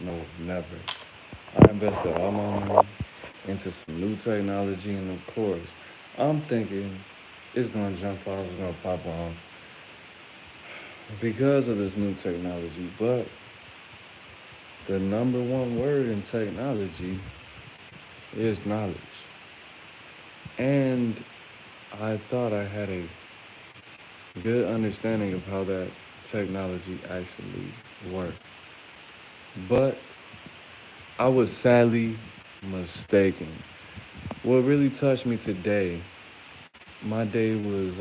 No, never. I invested all my money into some new technology, and of course, I'm thinking it's gonna jump off, it's gonna pop off because of this new technology. But the number one word in technology is knowledge. And I thought I had a good understanding of how that technology actually worked. But I was sadly mistaken. What really touched me today, my day was,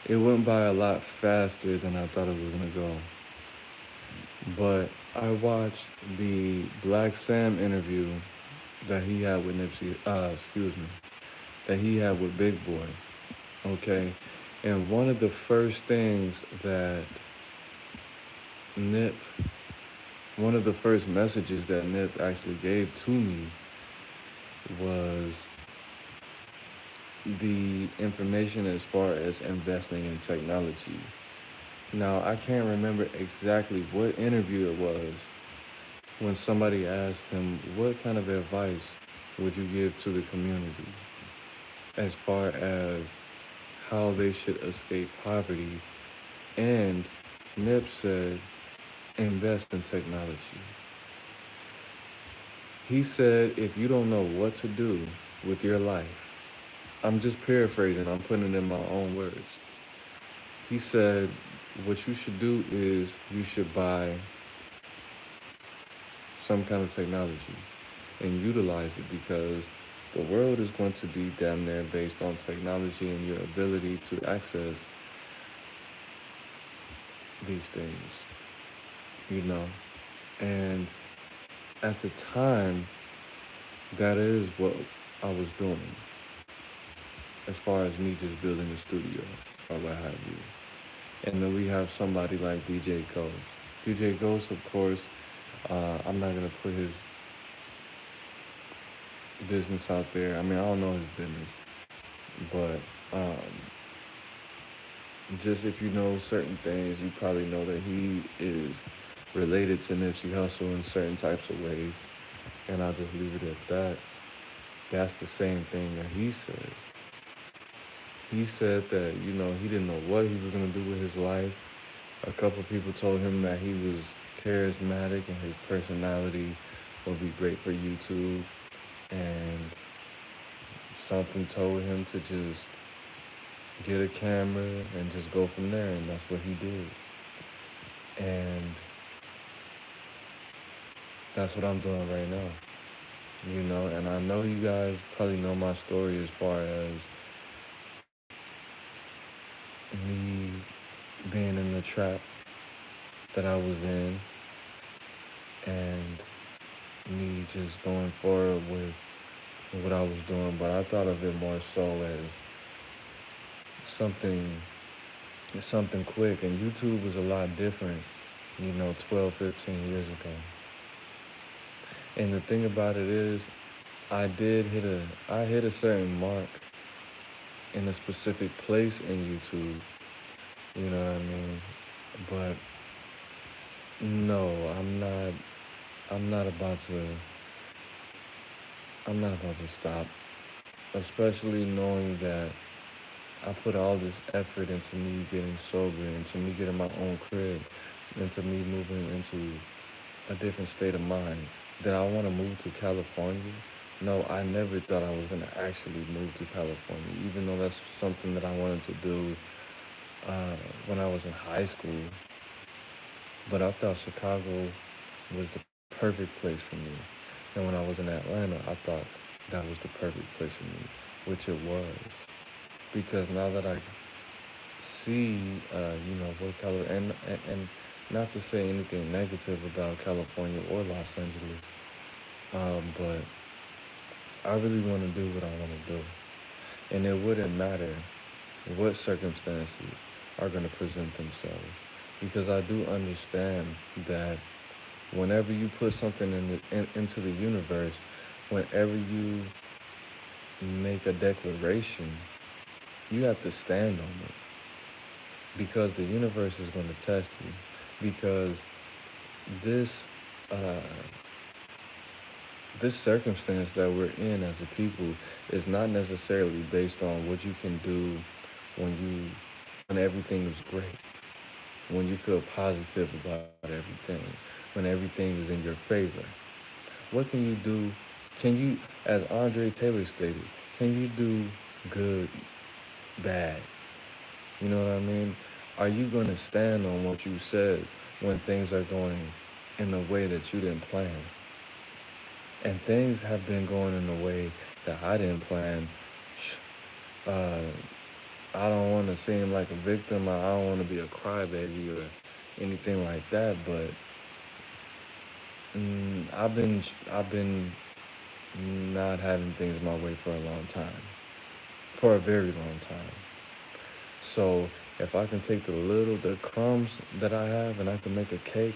it went by a lot faster than I thought it was gonna go. But I watched the Black Sam interview that he had with that he had with Big Boy. Okay. And one of the first things that Nip, one of the first messages that Nip actually gave to me was the information as far as investing in technology. Now, I can't remember exactly what interview it was when somebody asked him, what kind of advice would you give to the community as far as how they should escape poverty? And Nip said, invest in technology. He said, if you don't know what to do with your life, I'm just paraphrasing, I'm putting it in my own words. He said, what you should do is you should buy some kind of technology and utilize it because the world is going to be damn near based on technology and your ability to access these things, you know. And at the time, that is what I was doing as far as me just building a studio or what have you. And then we have somebody like DJ Ghost. DJ Ghost, of course, I'm not gonna put his business out there. I mean, I don't know his business, but just if you know certain things, you probably know that he is related to Nipsey Hussle in certain types of ways. And I'll just leave it at that. That's the same thing that he said. He said that, you know, he didn't know what he was going to do with his life. A couple people told him that he was charismatic and his personality would be great for YouTube. And something told him to just get a camera and just go from there. And that's what he did. And that's what I'm doing right now. You know, and I know you guys probably know my story as far as me being in the trap that I was in and me just going forward with what I was doing. But I thought of it more so as something something quick, and YouTube was a lot different, you know, 12, 15 years ago. And the thing about it is, I hit a certain mark in a specific place in YouTube. You know what I mean? But no, I'm not about to. I'm not about to stop. Especially knowing that I put all this effort into me getting sober, into me getting my own crib, into me moving into a different state of mind. That I want to move to California. No, I never thought I was gonna actually move to California, even though that's something that I wanted to do when I was in high school. But I thought Chicago was the perfect place for me. And when I was in Atlanta, I thought that was the perfect place for me, which it was. Because now that I see, you know, what and not to say anything negative about California or Los Angeles, but I really want to do what I want to do. And it wouldn't matter what circumstances are going to present themselves. Because I do understand that whenever you put something into the universe, whenever you make a declaration, you have to stand on it. Because the universe is going to test you. Because this uh, this circumstance that we're in as a people is not necessarily based on what you can do when you when everything is great, when you feel positive about everything, when everything is in your favor. What can you do? Can you, as Andre Taylor stated, can you do good, bad? You know what I mean? Are you going to stand on what you said when things are going in a way that you didn't plan? And things have been going in a way that I didn't plan. Uh, I don't want to seem like a victim. I don't want to be a crybaby or anything like that. But I've been not having things my way for a long time, for a very long time. So if I can take the crumbs that I have and I can make a cake,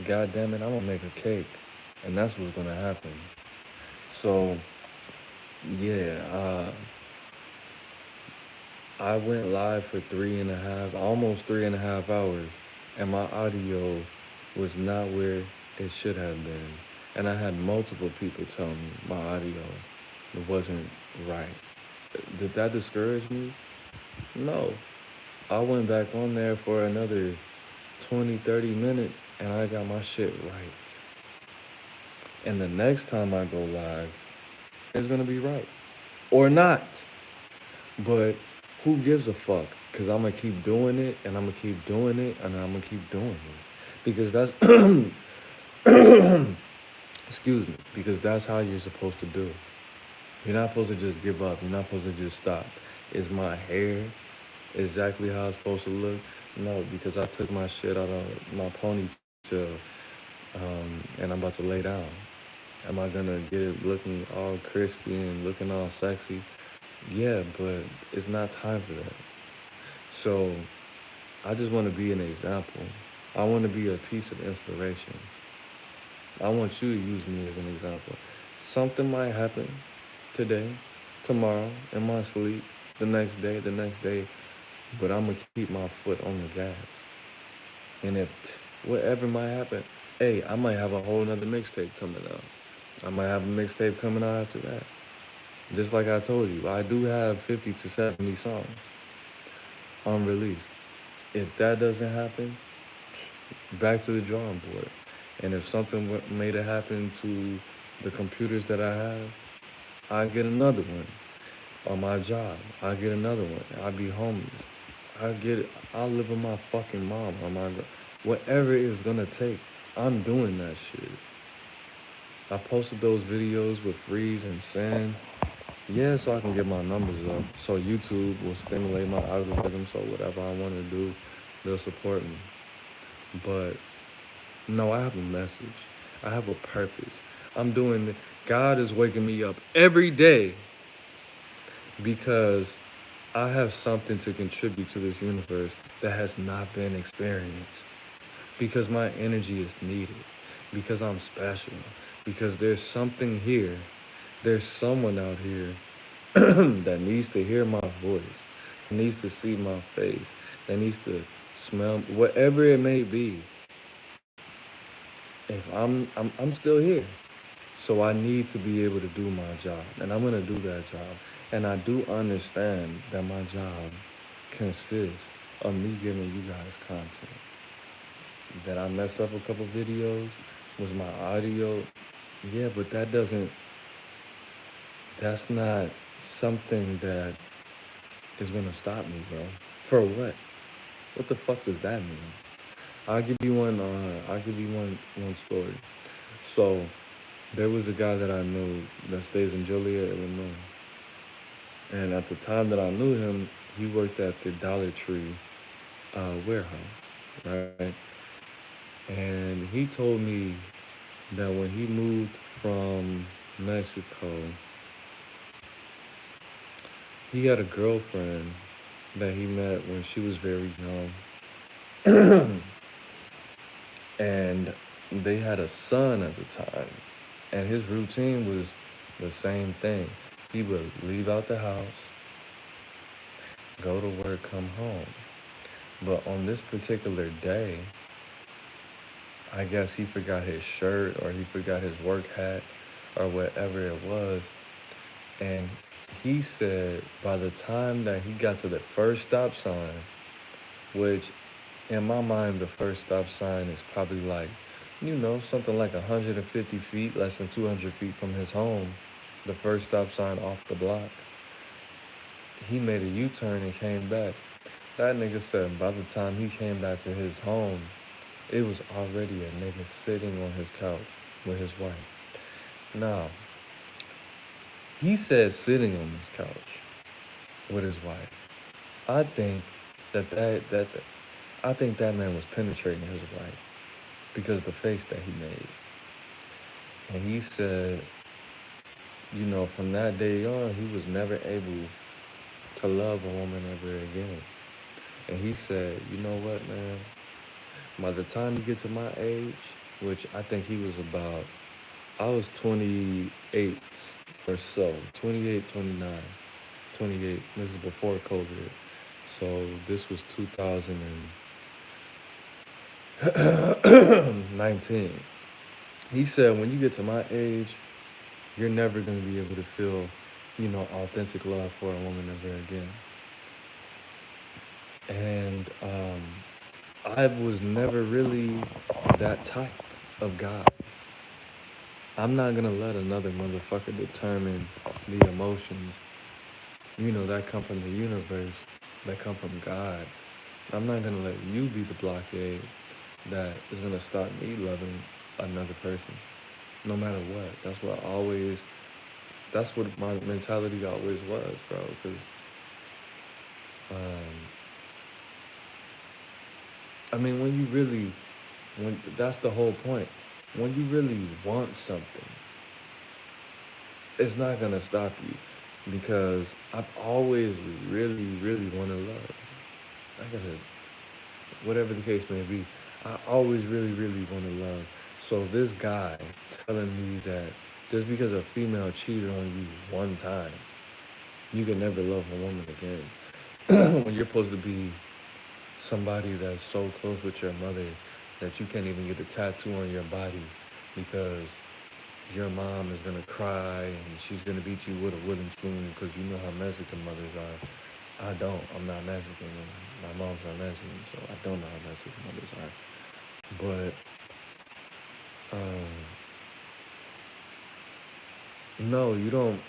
god damn it, I'm gonna make a cake, and that's what's gonna happen. So yeah, I went live for 3.5, almost 3.5 hours, and my audio was not where it should have been. And I had multiple people tell me my audio wasn't right. Did that discourage me? No. I went back on there for another 20, 30 minutes and I got my shit right. And the next time I go live, it's gonna be right. Or not. But who gives a fuck? Because I'm gonna keep doing it and I'm gonna keep doing it and I'm gonna keep doing it. Because that's, excuse me, because that's how you're supposed to do. You're not supposed to just give up. You're not supposed to just stop. Is my hair exactly how it's supposed to look? No, because I took my shit out of my ponytail and I'm about to lay down. Am I gonna get it looking all crispy and looking all sexy? Yeah, but it's not time for that. So I just want to be an example. I want to be a piece of inspiration. I want you to use me as an example. Something might happen today, tomorrow, in my sleep, the next day, but I'm gonna keep my foot on the gas. And if whatever might happen, hey, I might have a whole nother mixtape coming out. I might have a mixtape coming out after that. Just like I told you, I do have 50 to 70 songs unreleased. If that doesn't happen, back to the drawing board. And if something made it happen to the computers that I have, I get another one. On my job, I get another one. I be homeless. I live with my fucking mom. Whatever it's gonna take, I'm doing that shit. I posted those videos with freeze and sand. Yeah, so I can get my numbers up. So YouTube will stimulate my algorithm. So whatever I want to do, they'll support me. But no, I have a message. I have a purpose. I'm doing it. God is waking me up every day because I have something to contribute to this universe that has not been experienced. Because my energy is needed. Because I'm special. Because there's something here. There's someone out here that needs to hear my voice, needs to see my face, that needs to smell whatever it may be. If I'm still here. So I need to be able to do my job. And I'm gonna do that job. And I do understand that my job consists of me giving you guys content. That I mess up a couple videos with my audio. Yeah, but that's not something that is gonna stop me, bro. For what? What the fuck does that mean? I'll give you one story. So there was a guy that I knew that stays in Joliet, Illinois. And at the time that I knew him, he worked at the Dollar Tree warehouse, right? And he told me that when he moved from Mexico, he had a girlfriend that he met when she was very young. And they had a son at the time. And his routine was the same thing. He would leave out the house, go to work, come home. But on this particular day, I guess he forgot his shirt or he forgot his work hat or whatever it was. And he said by the time that he got to the first stop sign, which in my mind, the first stop sign is probably like, something like 150 feet, less than 200 feet from his home, the first stop sign off the block. He made a U turn and came back. That nigga said by the time he came back to his home, it was already a nigga sitting on his couch with his wife. Now, he said sitting on his couch with his wife. I think that I think that man was penetrating his wife because of the face that he made. And he said, from that day on, he was never able to love a woman ever again. And he said, you know what, man? By the time you get to my age, which I think he was about, I was 28 or so, 28, 29, 28. This is before COVID. So this was 2019. He said, when you get to my age, you're never going to be able to feel, authentic love for a woman ever again. And I was never really that type of guy. I'm not going to let another motherfucker determine the emotions, that come from the universe, that come from God. I'm not going to let you be the blockade that is going to stop me loving another person, no matter what. That's what my mentality always was, bro. Because, um, that's the whole point. When you really want something, it's not going to stop you. Because I've always really, really wanted love. I gotta, whatever the case may be, I always really, really wanted love. So this guy telling me that just because a female cheated on you one time, you can never love a woman again. When you're supposed to be somebody that's so close with your mother that you can't even get a tattoo on your body because your mom is gonna cry and she's gonna beat you with a wooden spoon because you know how Mexican mothers are. I don't. I'm not Mexican. My mom's not Mexican, so I don't know how Mexican mothers are. But no, you don't.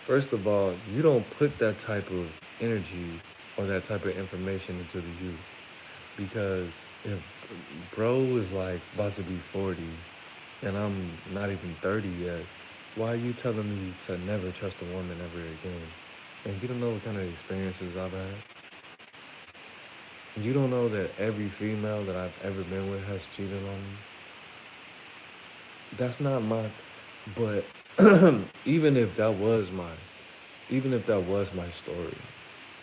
First of all, you don't put that type of energy or that type of information into the youth because if bro is like about to be 40 and I'm not even 30 yet, why are you telling me to never trust a woman ever again? And you don't know what kind of experiences I've had. You don't know that every female that I've ever been with has cheated on me. That's not my, but even if that was my, even if that was my story,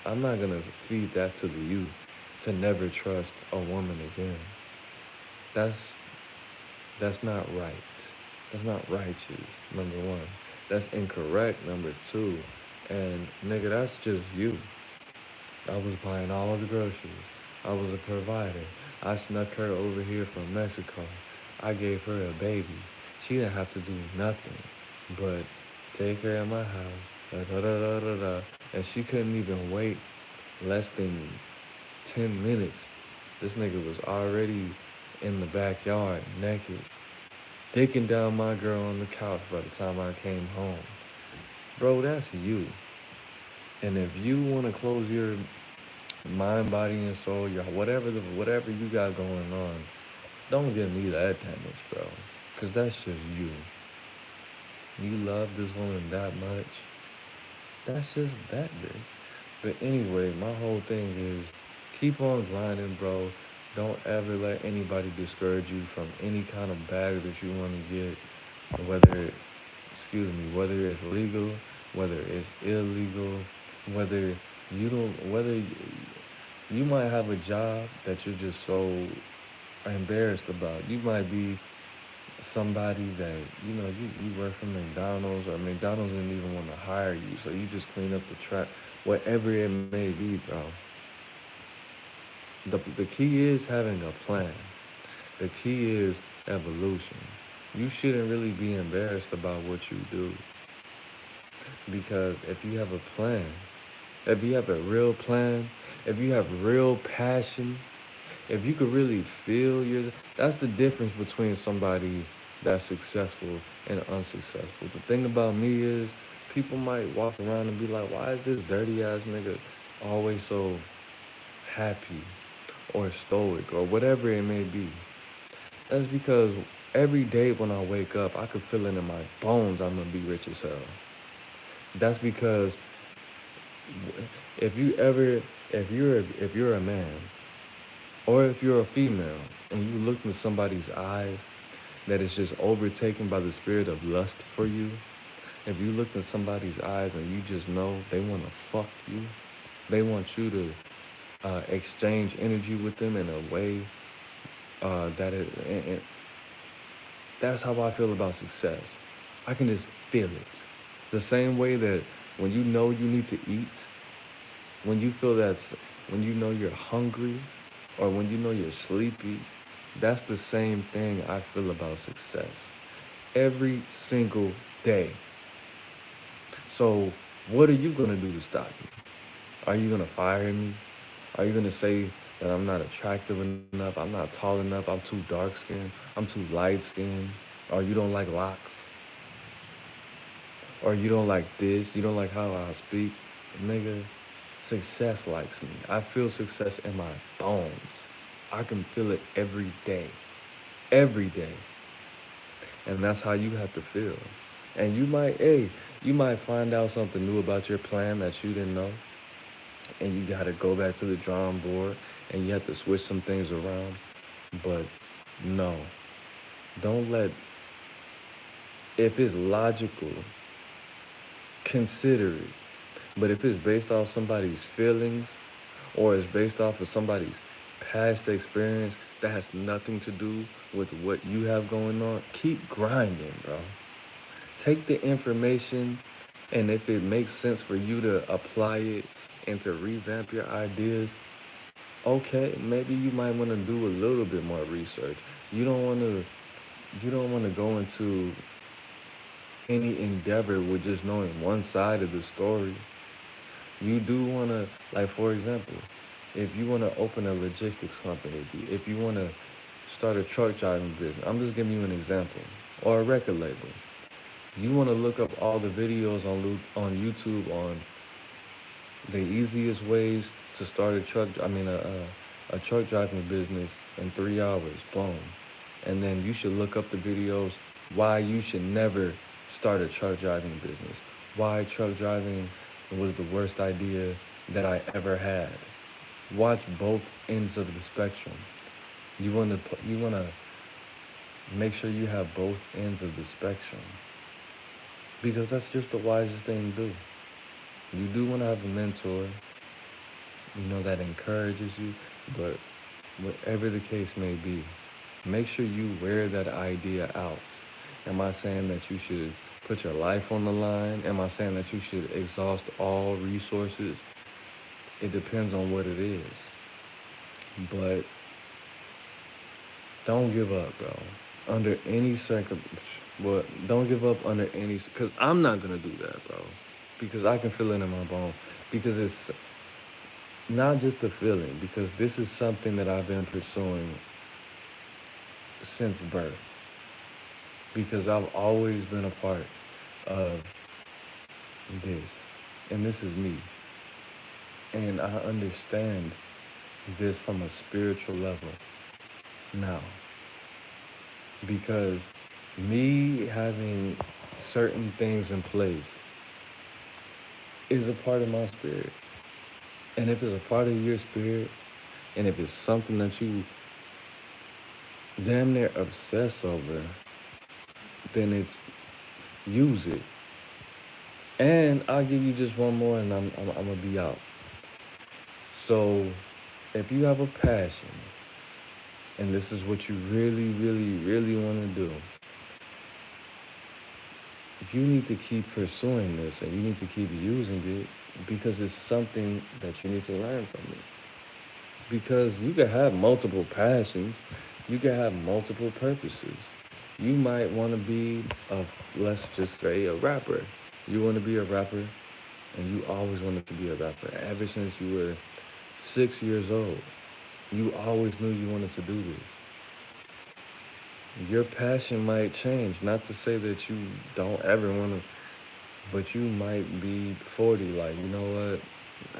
I'm not gonna feed that to the youth to never trust a woman again. That's that's not right. That's not righteous, number one. That's incorrect, number two. And nigga, that's just you. I was buying all the groceries. I was a provider. I snuck her over here from Mexico. I gave her a baby. She didn't have to do nothing but take care of my house. Da, da, da, da, da, da. And she couldn't even wait less than 10 minutes. This nigga was already in the backyard, naked, dicking down my girl on the couch by the time I came home. Bro, that's you. And if you want to close your mind, body, and soul, your whatever you got going on, don't give me that damage, bro. Cause that's just you. You love this woman that much. That's just that bitch. But anyway, my whole thing is keep on grinding, bro. Don't ever let anybody discourage you from any kind of bag that you want to get, whether it's legal, whether it's illegal, whether you might have a job that you're just so embarrassed about. You might be somebody that you work for McDonald's or McDonald's didn't even want to hire you, so you just clean up the trash, whatever it may be, bro. The key is having a plan. The key is evolution. You shouldn't really be embarrassed about what you do because if you have a plan, if you have a real plan, if you have real passion, if you could really feel that's the difference between somebody that's successful and unsuccessful. The thing about me is people might walk around and be like, why is this dirty ass nigga always so happy or stoic or whatever it may be? That's because every day when I wake up, I could feel it in my bones I'm gonna be rich as hell. That's because if you ever, if you're a man or if you're a female and you look into somebody's eyes that is just overtaken by the spirit of lust for you, if you look in somebody's eyes and you just know they want to fuck you, they want you to exchange energy with them in a way and that's how I feel about success. I can just feel it. The same way that when you know you need to eat, when you feel when you know you're hungry, or when you know you're sleepy, that's the same thing I feel about success. Every single day. So, what are you gonna do to stop me? Are you gonna fire me? Are you gonna say that I'm not attractive enough? I'm not tall enough? I'm too dark skinned? I'm too light skinned? Or you don't like locks? Or you don't like this? You don't like how I speak? Nigga, success likes me. I feel success in my bones. I can feel it every day. Every day. And that's how you have to feel. And you might find out something new about your plan that you didn't know. And you got to go back to the drawing board and you have to switch some things around. But no, don't let, if it's logical, consider it. But if it's based off somebody's feelings or it's based off of somebody's past experience that has nothing to do with what you have going on, keep grinding, bro. Take the information, and if it makes sense for you to apply it and to revamp your ideas, okay, maybe you might want to do a little bit more research. You don't want to go into any endeavor with just knowing one side of the story. You do want to, like, for example, if you want to open a logistics company, if you want to start a truck driving business, I'm just giving you an example, or a record label. You want to look up all the videos on YouTube on the easiest ways to start a truck driving business in 3 hours, boom. And then you should look up the videos why you should never start a truck driving business. Why truck driving was the worst idea that I ever had. Watch both ends of the spectrum. You want to make sure you have both ends of the spectrum, because that's just the wisest thing to do. You do want to have a mentor, that encourages you, but whatever the case may be, make sure you wear that idea out. Am I saying that you should put your life on the line? Am I saying that you should exhaust all resources? It depends on what it is. But don't give up, bro. Under any don't give up under any, because I'm not going to do that, bro. Because I can feel it in my bone. Because it's not just a feeling, because this is something that I've been pursuing since birth. Because I've always been a part of this. And this is me. And I understand this from a spiritual level now. Because me having certain things in place is a part of my spirit. And if it's a part of your spirit, and if it's something that you damn near obsess over, then use it. And I'll give you just one more, and I'm gonna be out. So, if you have a passion, and this is what you really, really, really want to do, you need to keep pursuing this, and you need to keep using it, because it's something that you need to learn from it. Because you can have multiple passions, You can have multiple purposes. You might want to be let's just say, a rapper. You want to be a rapper, and you always wanted to be a rapper ever since you were 6 years old. You always knew you wanted to do this. Your passion might change. Not to say that you don't ever want to, but you might be 40, like, you know what?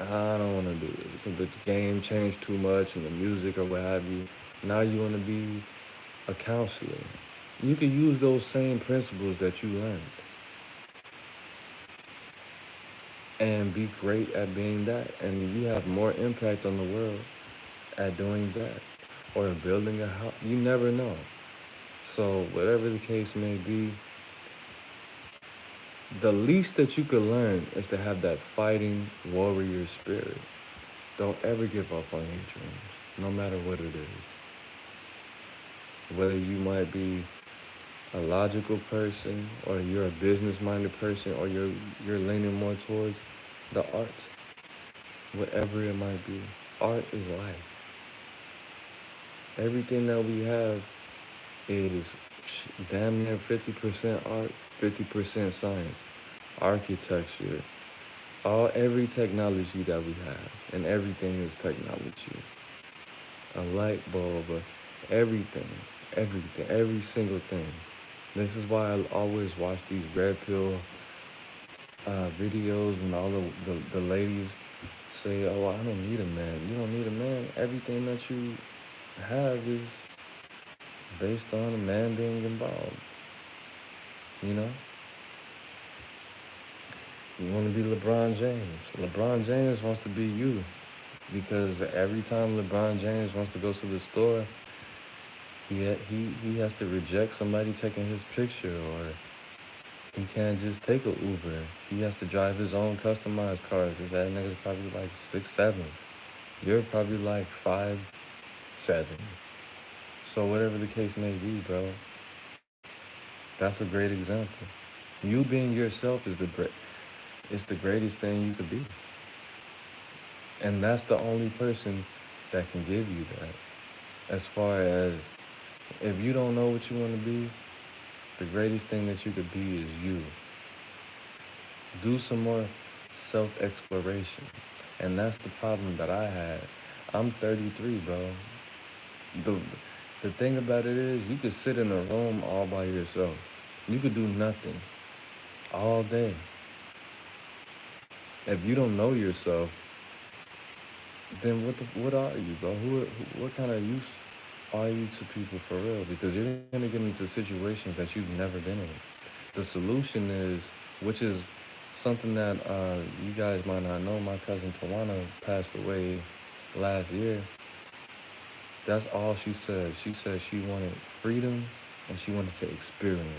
I don't want to do it because the game changed too much and the music or what have you. Now you want to be a counselor. You can use those same principles that you learned and be great at being that. And you have more impact on the world at doing that or building a house. You never know. So, whatever the case may be, the least that you could learn is to have that fighting warrior spirit. Don't ever give up on your dreams, no matter what it is. Whether you might be a logical person or you're a business minded person or you're leaning more towards the arts, whatever it might be. Art is life. Everything that we have is damn near 50% art, 50% science, architecture, every technology that we have, and everything is technology. A light bulb, everything, everything, every single thing. This is why I always watch these red pill videos and all the ladies say, oh, I don't need a man. You don't need a man. Everything that you have is based on a man being involved. You know? You want to be LeBron James. LeBron James wants to be you because every time LeBron James wants to go to the store, he has to reject somebody taking his picture, or he can't just take an Uber. He has to drive his own customized car because that nigga's probably like 6'7". You're probably like 5'7". So whatever the case may be, bro, that's a great example. You being yourself is it's the greatest thing you could be. And that's the only person that can give you that. As far as if you don't know what you want to be, the greatest thing that you could be is you. Do some more self-exploration. And that's the problem that I had. I'm 33, bro. The, the thing about it is you could sit in a room all by yourself. You could do nothing all day. If you don't know yourself, then what are you, bro? What kind of use are you to people for real? Because you're gonna get into situations that you've never been in. The solution is, which is something that you guys might not know. My cousin Tawana passed away last year. That's all she said. She said she wanted freedom and she wanted to experience.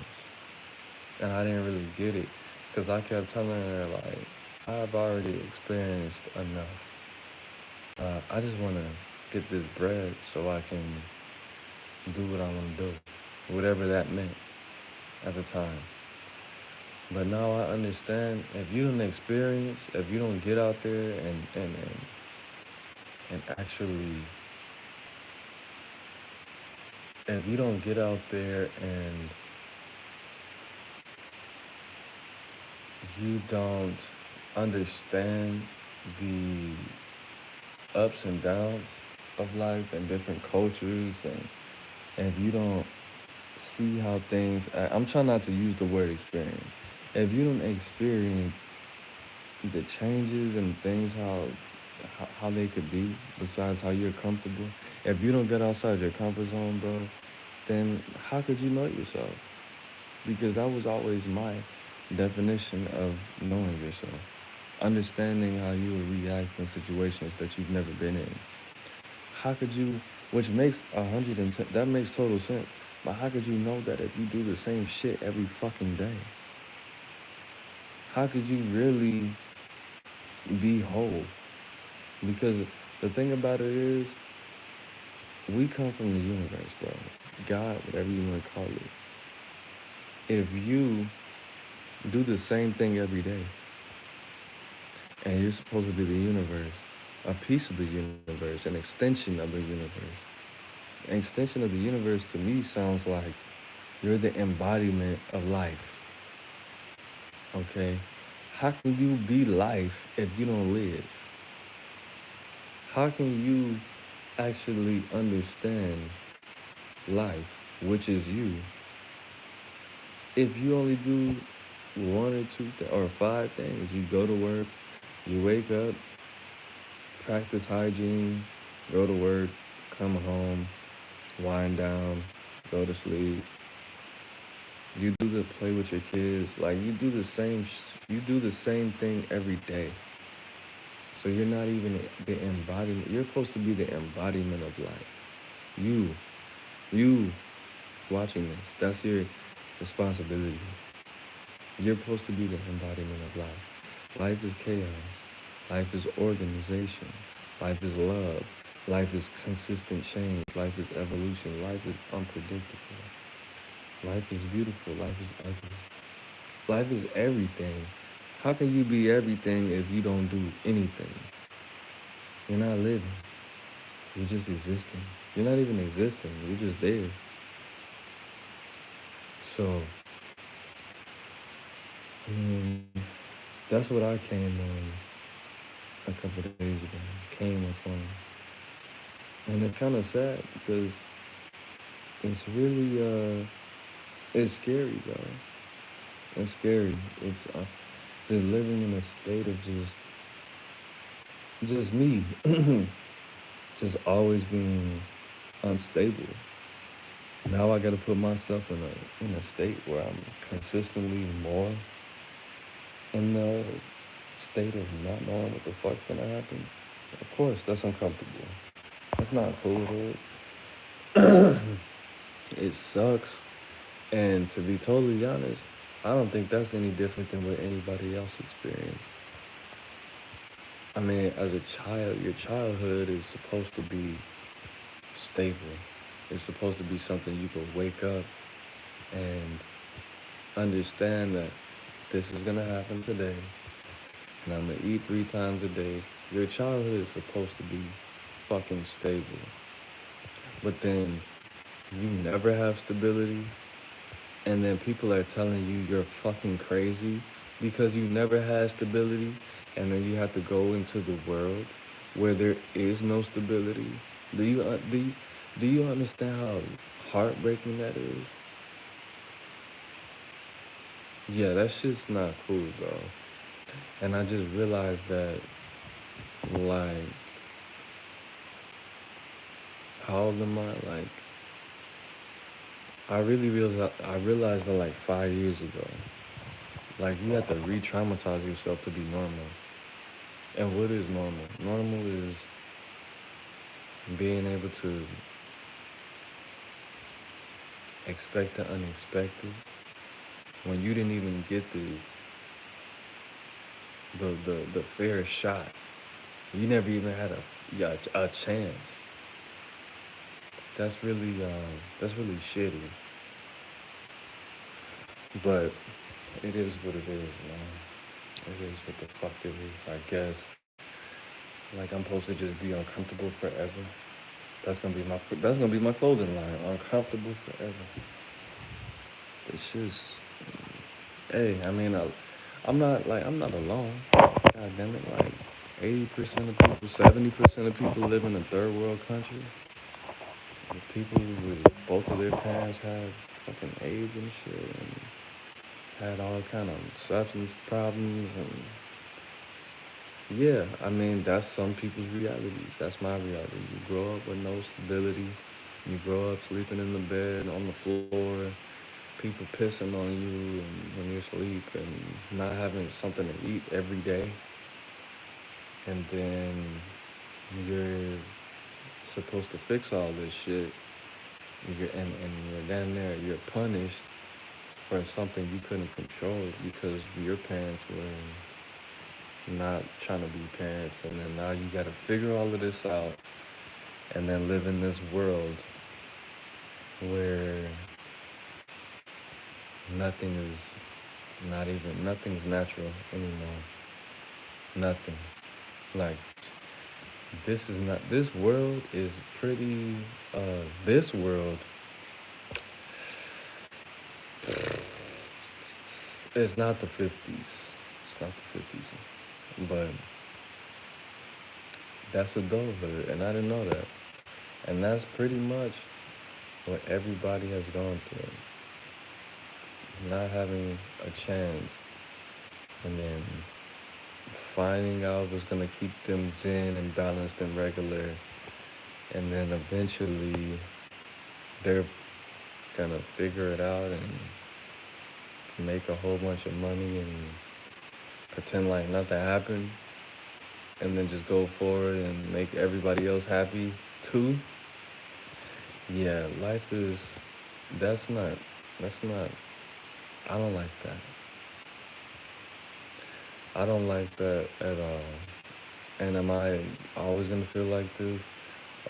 And I didn't really get it because I kept telling her, like, I've already experienced enough. I just want to get this bread so I can do what I want to do, whatever that meant at the time. But now I understand, if you don't experience, if you don't get out there and actually, if you don't get out there and you don't understand the ups and downs of life and different cultures, and if you don't see how things, I'm trying not to use the word experience. If you don't experience the changes and things, how they could be, besides how you're comfortable, if you don't get outside your comfort zone, bro, then how could you know yourself? Because that was always my definition of knowing yourself. Understanding how you would react in situations that you've never been in. How could you, which makes 110, that makes total sense. But how could you know that if you do the same shit every fucking day? How could you really be whole? Because the thing about it is, we come from the universe, bro. God, whatever you want to call it. If you do the same thing every day, and you're supposed to be the universe, a piece of the universe, an extension of the universe, An extension of the universe to me sounds like you're the embodiment of life. Okay? How can you be life if you don't live? How can you actually understand life, which is you, if you only do one or two or five things? You go to work, you wake up, practice hygiene, go to work, come home, wind down, go to sleep. You do the play with your kids, like you do the same. You do the same thing every day. So you're not even the embodiment. You're supposed to be the embodiment of life. You, you watching this. That's your responsibility. You're supposed to be the embodiment of life. Life is chaos. Life is organization. Life is love. Life is consistent change. Life is evolution. Life is unpredictable. Life is beautiful. Life is ugly. Life is everything. How can you be everything if you don't do anything? You're not living. You're just existing. You're not even existing. You're just there. So, I mean, that's what I came on a couple of days ago. Came upon. And it's kind of sad because it's really, it's scary, bro. It's scary. It's just living in a state of just me, just always being unstable. Now I got to put myself in a state where I'm consistently more in the state of not knowing what the fuck's gonna happen. Of course, that's uncomfortable. That's not cool, dude. It sucks. And to be totally honest, I don't think that's any different than what anybody else experienced. I mean, as a child, your childhood is supposed to be stable. It's supposed to be something you can wake up and understand that this is gonna happen today, and I'm gonna eat 3 times a day. Your childhood is supposed to be fucking stable. But then you never have stability, and then people are telling you you're fucking crazy because you never had stability, and then you have to go into the world where there is no stability. Do you understand how heartbreaking that is? Yeah, that shit's not cool, bro. And I just realized that, like, how old am I? Like, I realized that like 5 years ago. Like, you have to re-traumatize yourself to be normal. And what is normal? Normal is being able to expect the unexpected when you didn't even get the fair shot. You never even had a chance. That's really shitty. But it is what it is, man. It is what the fuck it is, I guess. Like, I'm supposed to just be uncomfortable forever. That's gonna be my clothing line. Uncomfortable forever. It's just, hey, I mean, I'm not alone. God damn it, like 80% of people, 70% of people live in a third world country. And people with both of their parents had fucking AIDS and shit, and had all kind of substance problems, and yeah, I mean, that's some people's realities. That's my reality. You grow up with no stability. You grow up sleeping in the bed, on the floor, people pissing on you and when you sleep, and not having something to eat every day. And then you're supposed to fix all this shit. And you're damn near, you're punished for something you couldn't control because your parents were not trying to be parents, and then now you got to figure all of this out and then live in this world where nothing is nothing's natural anymore. Nothing. Like, this is not, this world is pretty, this world is not the 50s. It's not the 50s. But that's adulthood, and I didn't know that. And that's pretty much what everybody has gone through. Not having a chance, and then finding out what's gonna keep them zen and balanced and regular, and then eventually they're gonna figure it out and make a whole bunch of money and pretend like nothing happened, and then just go forward and make everybody else happy too. Yeah, life is, that's not, that's not, I don't like that. I don't like that at all. And am I always gonna feel like this?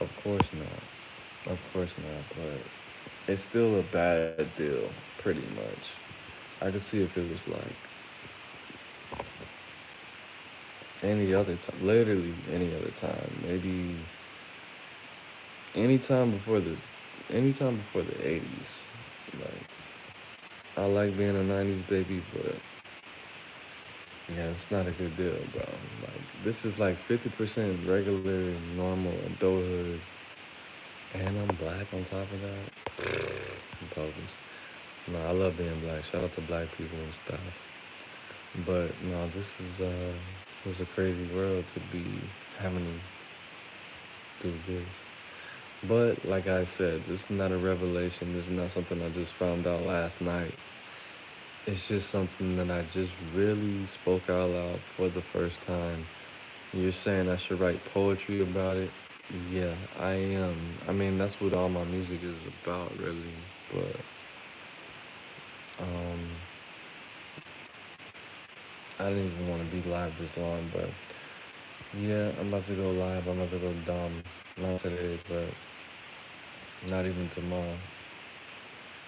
Of course not. Of course not. But it's still a bad deal, pretty much. I could see if it was like any other time, literally any other time. Maybe anytime before this, anytime before the 80s. Like, I like being a 90s baby, but yeah, it's not a good deal, bro. Like, this is like 50% regular, normal adulthood, and I'm black on top of that. I'm bogus. No, I love being black. Shout out to black people and stuff. But no, this is a crazy world to be having to do this. But like I said, this is not a revelation. This is not something I just found out last night. It's just something that I just really spoke out loud for the first time. You're saying I should write poetry about it? Yeah, I am. I mean, that's what all my music is about, really. But um, I didn't even want to be live this long. But yeah, I'm about to go live. I'm about to go dumb. Not today, but not even tomorrow.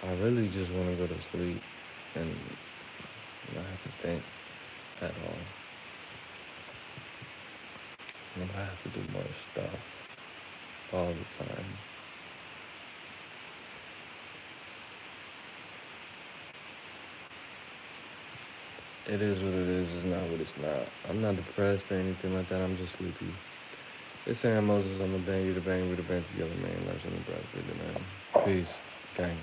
I really just want to go to sleep and not have to think at all. And I have to do more stuff all the time. It is what it is. It's not what it's not. I'm not depressed or anything like that. I'm just sleepy. It's Aaron Moses. I'm the bang. You the bang. We the band together, man. Lives in the breath. We the man. Peace, gang.